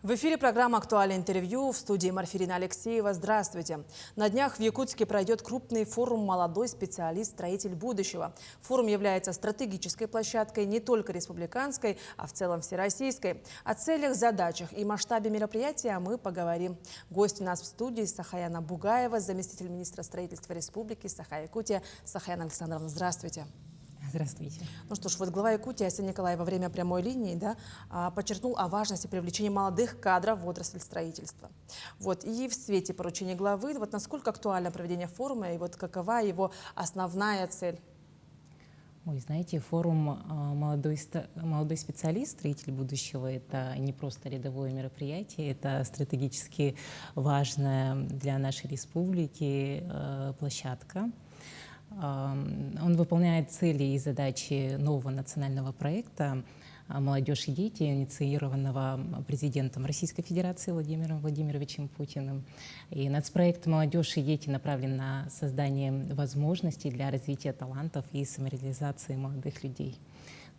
В эфире программа «Актуальное интервью», в студии Марфирина Алексеева. Здравствуйте. На днях в Якутске пройдет крупный форум «Молодой специалист-строитель будущего». Форум является стратегической площадкой не только республиканской, а в целом всероссийской. О целях, задачах и масштабе мероприятия мы поговорим. Гость у нас в студии Сахаяна Бугаева, заместитель министра строительства республики Саха-Якутия. Сахаяна Александровна, здравствуйте. Здравствуйте. Ну что ж, вот глава Якутии Айсен Николаев во время прямой линии подчеркнул о важности привлечения молодых кадров в отрасль строительства. И в свете поручения главы, насколько актуально проведение форума и какова его основная цель? Ой, знаете, форум молодой специалист, строитель будущего» — это не просто рядовое мероприятие, это стратегически важная для нашей республики площадка. Он выполняет цели и задачи нового национального проекта «Молодежь и дети», инициированного президентом Российской Федерации Владимиром Владимировичем Путиным. И нацпроект «Молодежь и дети» направлен на создание возможностей для развития талантов и самореализации молодых людей.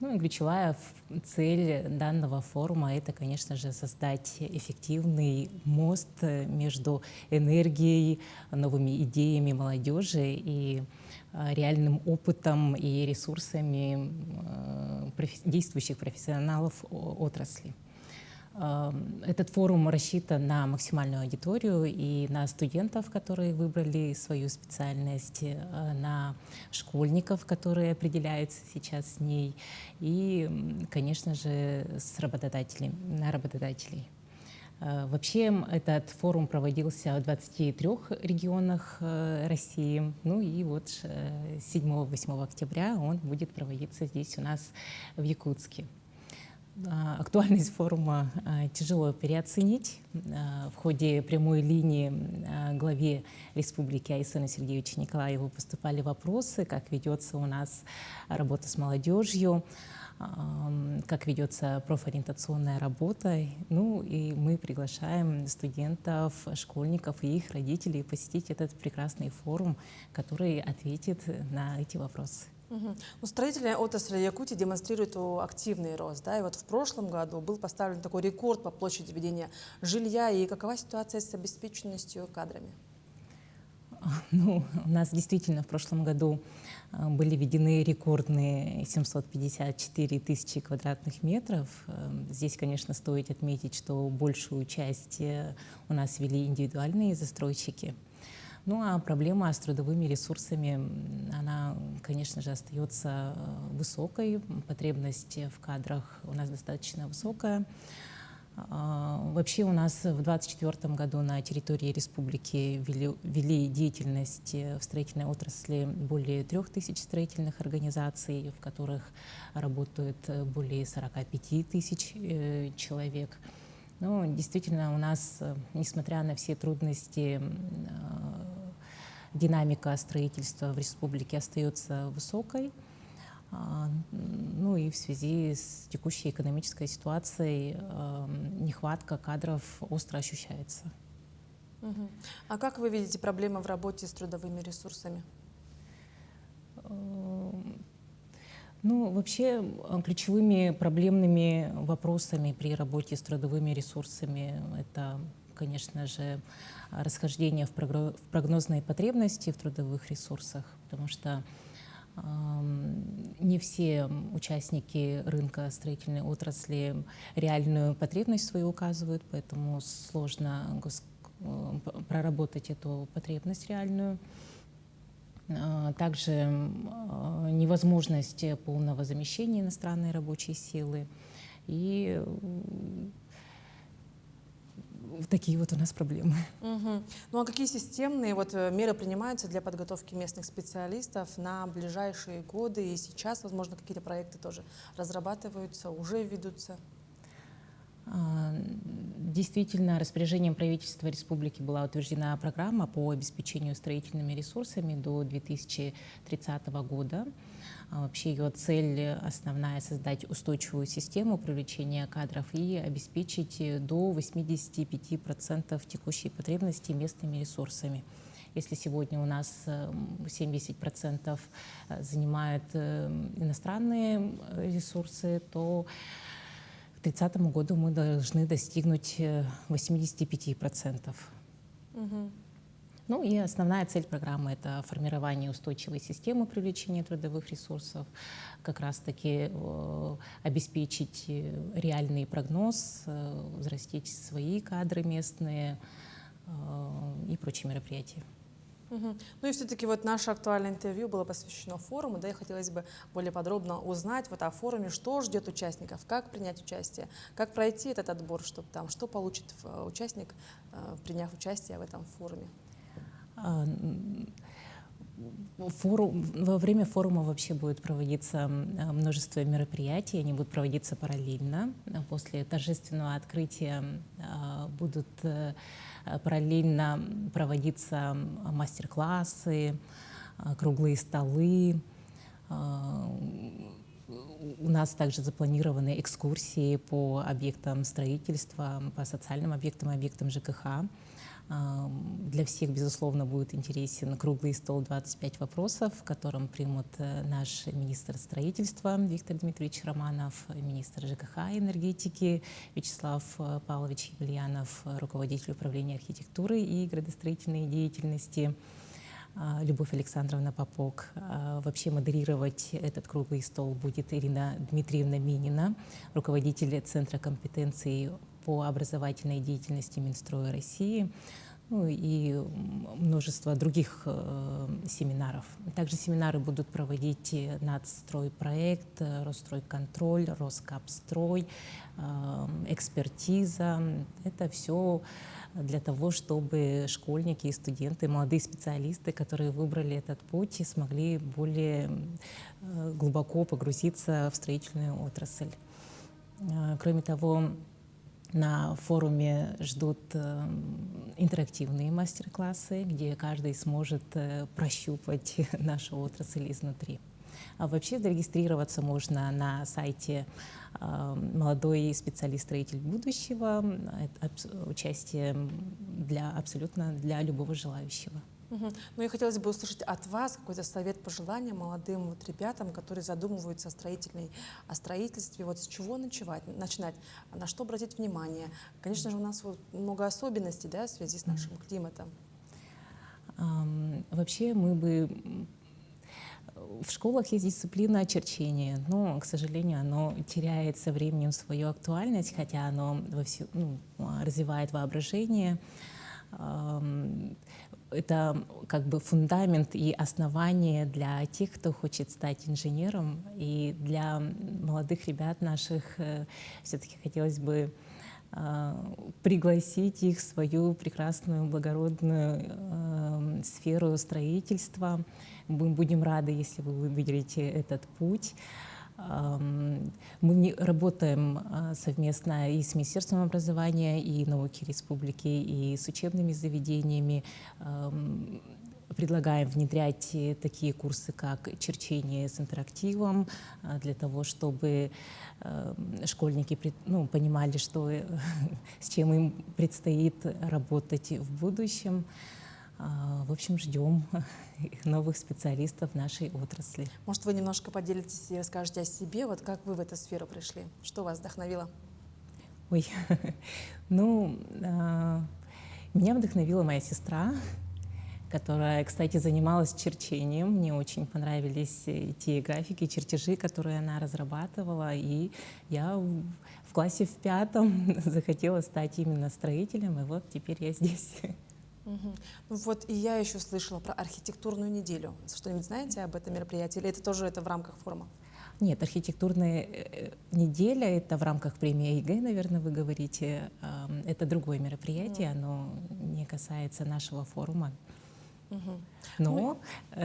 Ну и ключевая цель данного форума — это, конечно же, создать эффективный мост между энергией, новыми идеями молодежи и реальным опытом и ресурсами действующих профессионалов отрасли. Этот форум рассчитан на максимальную аудиторию и на студентов, которые выбрали свою специальность, на школьников, которые определяются сейчас с ней, и, конечно же, на работодателей. Вообще этот форум проводился в 23 регионах России. Ну и 7-8 октября он будет проводиться здесь у нас в Якутске. Актуальность форума тяжело переоценить. В ходе прямой линии главе республики Айсену Сергеевичу Николаеву поступали вопросы, как ведется у нас работа с молодежью, как ведется профориентационная работа. Ну и мы приглашаем студентов, школьников и их родителей посетить этот прекрасный форум, который ответит на эти вопросы. Строительная отрасль Якутии демонстрирует активный рост. И в прошлом году был поставлен такой рекорд по площади ведения жилья. И какова ситуация с обеспеченностью кадрами? У нас действительно в прошлом году были введены рекордные 754 тысячи квадратных метров. Здесь, конечно, стоит отметить, что большую часть у нас вели индивидуальные застройщики. А проблема с трудовыми ресурсами, она, конечно же, остается высокой. Потребность в кадрах у нас достаточно высокая. Вообще у нас в 2024 году на территории республики вели деятельность в строительной отрасли более 3000 строительных организаций, в которых работают более 45 тысяч человек. Действительно, у нас, несмотря на все трудности, динамика строительства в республике остается высокой. И в связи с текущей экономической ситуацией нехватка кадров остро ощущается. А как вы видите проблемы в работе с трудовыми ресурсами? Вообще ключевыми проблемными вопросами при работе с трудовыми ресурсами это, конечно же, расхождение в прогнозной потребности в трудовых ресурсах, потому что не все участники рынка строительной отрасли реальную потребность свою указывают, поэтому сложно проработать эту потребность реальную. Также невозможность полного замещения иностранной рабочей силы. И такие у нас проблемы. А какие системные меры принимаются для подготовки местных специалистов на ближайшие годы? И сейчас, возможно, какие-то проекты тоже разрабатываются, уже ведутся? Действительно, распоряжением правительства республики была утверждена программа по обеспечению строительными ресурсами до 2030 года. Вообще ее цель основная — создать устойчивую систему привлечения кадров и обеспечить до 85% текущей потребности местными ресурсами. Если сегодня у нас 70% занимают иностранные ресурсы, то 30 году мы должны достигнуть 85%. Ну и основная цель программы — это формирование устойчивой системы привлечения трудовых ресурсов, как раз-таки обеспечить реальный прогноз, взрастить свои кадры местные и прочие мероприятия. Ну и все-таки вот наше актуальное интервью было посвящено форуму, да, и хотелось бы более подробно узнать вот о форуме, что ждет участников, как принять участие, как пройти этот отбор, чтобы там, что получит участник, приняв участие в этом форуме. Во время форума вообще будет проводиться множество мероприятий, они будут проводиться параллельно. После торжественного открытия будут параллельно проводиться мастер-классы, круглые столы. У нас также запланированы экскурсии по объектам строительства, по социальным объектам и объектам ЖКХ. Для всех, безусловно, будет интересен круглый стол «25 вопросов», в котором примут наш министр строительства Виктор Дмитриевич Романов, министр ЖКХ и энергетики Вячеслав Павлович Емельянов, руководитель управления архитектуры и градостроительной деятельности Любовь Александровна Попок. Вообще модерировать этот круглый стол будет Ирина Дмитриевна Минина, руководитель Центра компетенций по образовательной деятельности Минстроя России, ну и множество других семинаров. Также семинары будут проводить Нацстройпроект, Росстройконтроль, Роскапстрой, экспертиза. Это все для того, чтобы школьники и студенты, молодые специалисты, которые выбрали этот путь, смогли более глубоко погрузиться в строительную отрасль. Кроме того, на форуме ждут интерактивные мастер-классы, где каждый сможет прощупать нашу отрасль изнутри. А вообще зарегистрироваться можно на сайте «Молодой специалист-строитель будущего». Это участие абсолютно для любого желающего. Ну, я хотелось бы услышать от вас какой-то совет, пожелания молодым вот ребятам, которые задумываются о строительстве, вот с чего начинать, на что обратить внимание. Конечно же, у нас вот много особенностей, да, в связи с нашим климатом. Вообще в школах есть дисциплина черчения, но, к сожалению, оно теряет со временем свою актуальность, хотя оно развивает воображение. Это как бы фундамент и основание для тех, кто хочет стать инженером. И для молодых ребят наших все-таки хотелось бы пригласить их в свою прекрасную, благородную сферу строительства. Мы будем рады, если вы выберете этот путь. Мы работаем совместно и с Министерством образования и науки Республики, и с учебными заведениями. Предлагаем внедрять такие курсы, как черчение с интерактивом, для того, чтобы школьники понимали, с чем им предстоит работать в будущем. В общем, ждем новых специалистов в нашей отрасли. Может, вы немножко поделитесь и расскажете о себе, вот как вы в эту сферу пришли, что вас вдохновило? Ой, меня вдохновила моя сестра, которая, кстати, занималась черчением. Мне очень понравились те графики, чертежи, которые она разрабатывала, и я в классе в 5 захотела стать именно строителем, и вот теперь я здесь. Ну вот и я еще слышала про архитектурную неделю. Что-нибудь знаете об этом мероприятии? Или это в рамках форума? Нет, архитектурная неделя — это в рамках премии ЕГЭ, наверное, вы говорите. Это другое мероприятие, оно не касается нашего форума. Но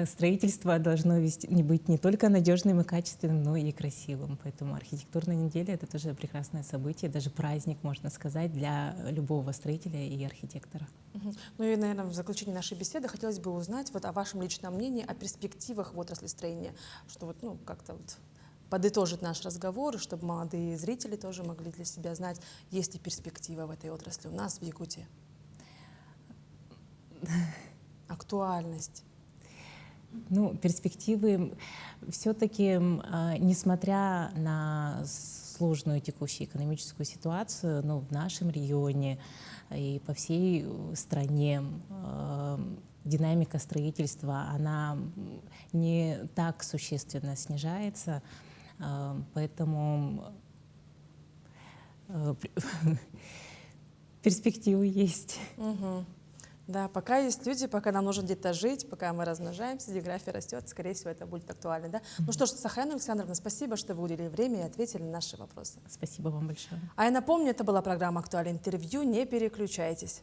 строительство должно быть не только надежным и качественным, но и красивым. Поэтому архитектурная неделя — это тоже прекрасное событие, даже праздник, можно сказать, для любого строителя и архитектора. Ну и, наверное, в заключении нашей беседы хотелось бы узнать вот о вашем личном мнении о перспективах в отрасли строения, что как-то подытожить наш разговор, чтобы молодые зрители тоже могли для себя знать, есть ли перспектива в этой отрасли у нас в Якутии. Актуальность. Перспективы все-таки, несмотря на сложную текущую экономическую ситуацию, но в нашем регионе и по всей стране динамика строительства, она не так существенно снижается, поэтому перспективы есть. Мгм. Да, пока есть люди, пока нам нужно где-то жить, пока мы размножаемся, демография растет, скорее всего, это будет актуально, да? Ну что ж, Сахарина Александровна, спасибо, что вы уделили время и ответили на наши вопросы. Спасибо вам большое. А я напомню, это была программа «Актуальное интервью». Не переключайтесь.